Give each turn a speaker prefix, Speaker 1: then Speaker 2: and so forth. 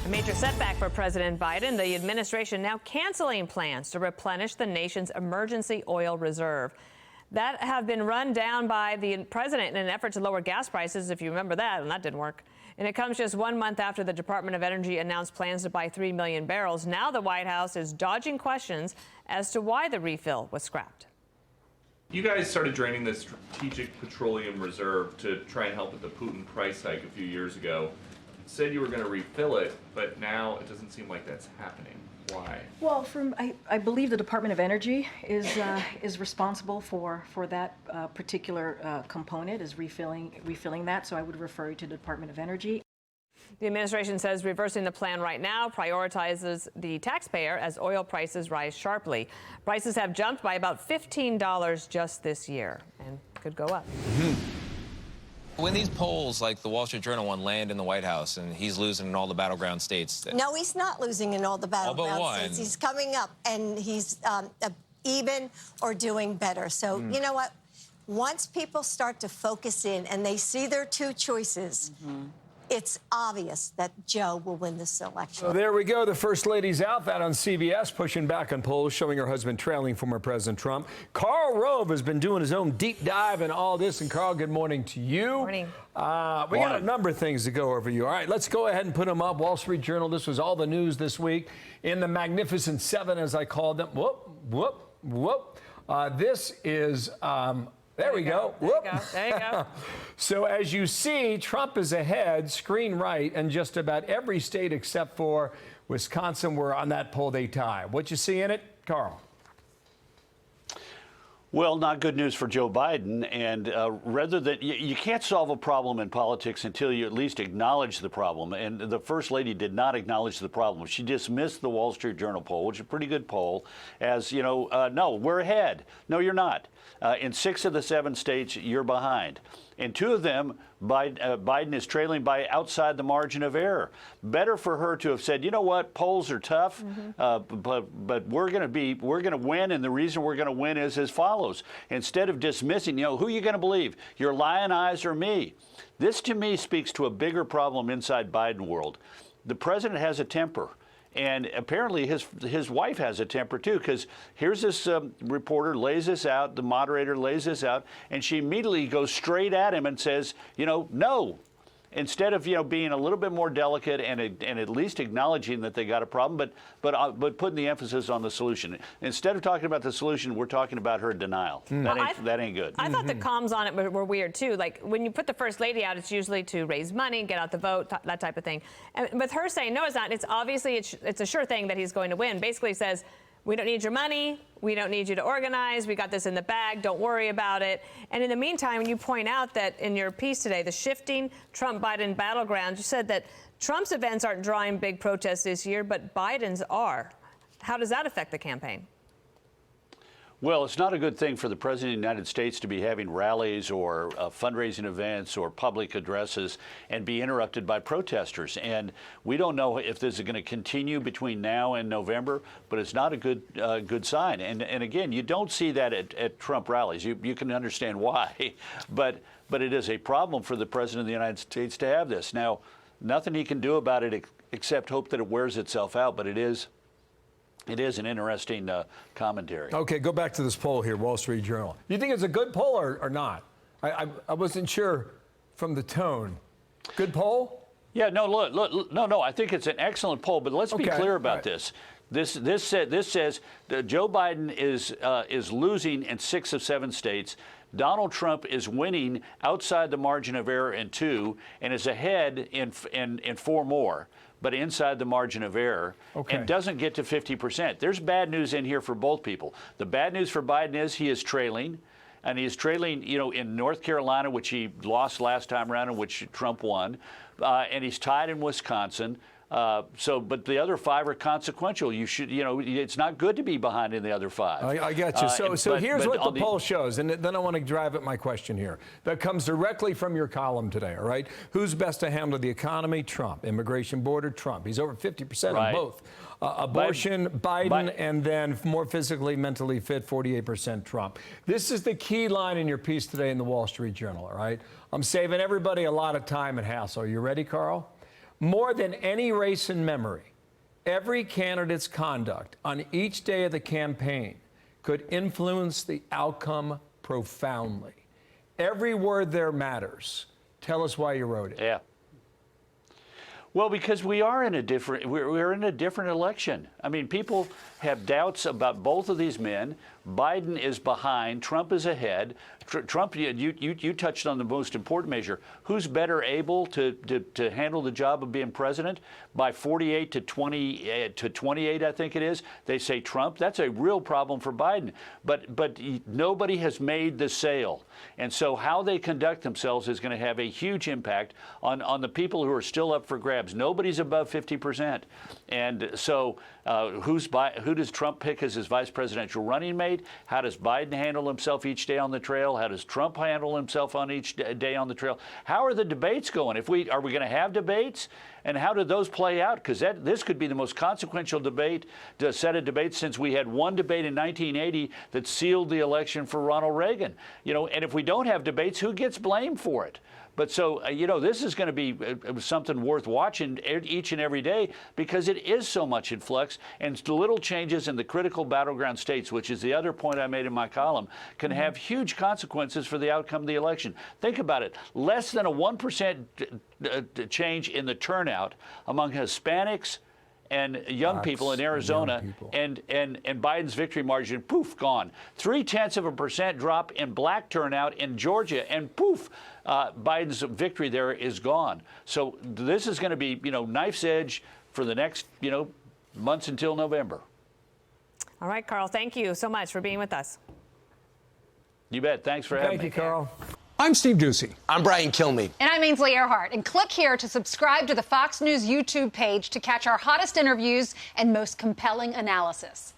Speaker 1: A major setback for President Biden, the administration now canceling plans to replenish the nation's emergency oil reserve that have been run down by the president in an effort to lower gas prices, if you remember that, and that didn't work. And it comes just 1 month after the Department of Energy announced plans to buy 3 million barrels. Now the White House is dodging questions as to why the refill was scrapped.
Speaker 2: You guys started draining the Strategic Petroleum Reserve to try and help with the Putin price hike a few years ago. Said you were going to refill it, but now it doesn't seem like that's happening. Why?
Speaker 3: Well, I believe the Department of Energy is responsible for that particular component, is refilling that. So I would refer you to the Department of Energy.
Speaker 1: The administration says reversing the plan right now prioritizes the taxpayer as oil prices rise sharply. Prices have jumped by about $15 just this year and could go up.
Speaker 4: When these polls, like the Wall Street Journal one, land in the White House and he's losing in all the battleground states.
Speaker 5: No, he's not losing in all the battleground states. He's coming up and he's even or doing better. So you know what? Once people start to focus in and they see their two choices, it's obvious that Joe will win this election.
Speaker 6: So there we go. The First Lady's out. That on CBS, pushing back on polls, showing her husband trailing former President Trump. Karl Rove has been doing his own deep dive in all this. And Karl, good morning to you.
Speaker 1: Morning.
Speaker 6: We got a number of things to go over you. All right, let's go ahead and put them up. Wall Street Journal, this was all the news this week in the Magnificent Seven, as I called them. Whoop, whoop, whoop. This is... There we go.
Speaker 1: There you go.
Speaker 6: So as you see, Trump is ahead, screen right, in just about every state except for Wisconsin, where on that poll they tie. What you see in it, Karl?
Speaker 7: Well, not good news for Joe Biden. And rather than you can't solve a problem in politics until you at least acknowledge the problem. And the First Lady did not acknowledge the problem. She dismissed the Wall Street Journal poll, which is a pretty good poll, as, you know, no, we're ahead. No, you're not. In 6 of the 7 states, you're behind. In 2 of them, Biden is trailing by outside the margin of error. Better for her to have said, you know what, polls are tough, but we're going to win, and the reason we're going to win is as follows. Instead of dismissing, you know, who are you going to believe, your lion eyes or me? This, to me, speaks to a bigger problem inside Biden world. The president has a temper. And apparently his wife has a temper, too, because here's this reporter lays this out, the moderator lays this out, and she immediately goes straight at him and says, you know, no. Instead of, you know, being a little bit more delicate and at least acknowledging that they got a problem, but putting the emphasis on the solution. Instead of talking about the solution, we're talking about her denial. That ain't good.
Speaker 1: I thought the comms on it were weird, too. Like, when you put the First Lady out, it's usually to raise money, get out the vote, that type of thing. And with her saying, no, it's not, it's obviously, it's a sure thing that he's going to win. Basically says, we don't need your money. We don't need you to organize. We got this in the bag. Don't worry about it. And in the meantime, you point out that in your piece today, the shifting Trump-Biden battleground, you said that Trump's events aren't drawing big protests this year, but Biden's are. How does that affect the campaign?
Speaker 7: Well, it's not a good thing for the President of the United States to be having rallies or fundraising events or public addresses and be interrupted by protesters. And we don't know if this is going to continue between now and November, but it's not a good sign. And again, you don't see that at Trump rallies. You can understand why, but it is a problem for the President of the United States to have this. Now, nothing he can do about it except hope that it wears itself out, but it is an interesting commentary.
Speaker 6: Okay, go back to this poll here, Wall Street Journal. You think it's a good poll or not? I wasn't sure from the tone. Good poll?
Speaker 7: Yeah, no, look, no, I think it's an excellent poll, but let's be clear about this. This says that Joe Biden is losing in 6 of 7 states. Donald Trump is winning outside the margin of error in 2 and is ahead in 4 more, but inside the margin of error, and doesn't get to 50%. There's bad news in here for both people. The bad news for Biden is he is trailing, and he is trailing, you know, in North Carolina, which he lost last time around, in which Trump won, and he's tied in Wisconsin. But the other 5 are consequential. You should, you know, it's not good to be behind in the other 5.
Speaker 6: I got you. So here's what the poll shows, and then I want to drive at my question here. That comes directly from your column today, all right? Who's best to handle the economy? Trump. Immigration border? Trump. He's over 50% on both. Abortion, Biden, and then more physically, mentally fit, 48% Trump. This is the key line in your piece today in the Wall Street Journal, all right? I'm saving everybody a lot of time and hassle. Are you ready, Karl? More than any race in memory, every candidate's conduct on each day of the campaign could influence the outcome profoundly. Every word there matters. Tell us why you wrote it.
Speaker 7: Yeah. Well, because we're in a different election. I mean, people have doubts about both of these men. Biden is behind. Trump is ahead. Trump, you touched on the most important measure. Who's better able to handle the job of being president? By 48 to 28, I think it is. They say Trump. That's a real problem for Biden. But nobody has made the sale. And so how they conduct themselves is going to have a huge impact on the people who are still up for grabs. Nobody's above 50%. And so who does Trump pick as his vice presidential running mate? How does Biden handle himself each day on the trail? How does Trump handle himself on each day on the trail? How are the debates going? Are we going to have debates? And how did those play out? Because this could be the most consequential set of debates since we had one debate in 1980 that sealed the election for Ronald Reagan. And if we don't have debates, who gets blamed for it? But so, this is going to be something worth watching each and every day because it is so much in flux, and the little changes in the critical battleground states, which is the other point I made in my column, can have huge consequences for the outcome of the election. Think about it. Less than a 1% change in the turnout among Hispanics and young people in Arizona, and Biden's victory margin, poof, gone. 0.3% drop in black turnout in Georgia, and poof, Biden's victory there is gone. So this is going to be, knife's edge for the next, months until November.
Speaker 1: All right, Karl, thank you so much for being with us.
Speaker 7: You bet. Thanks for having me.
Speaker 6: Thank you, Karl.
Speaker 8: I'm Steve Ducey.
Speaker 9: I'm Brian Kilmeade.
Speaker 10: And I'm Ainsley Earhart. And click here to subscribe to the Fox News YouTube page to catch our hottest interviews and most compelling analysis.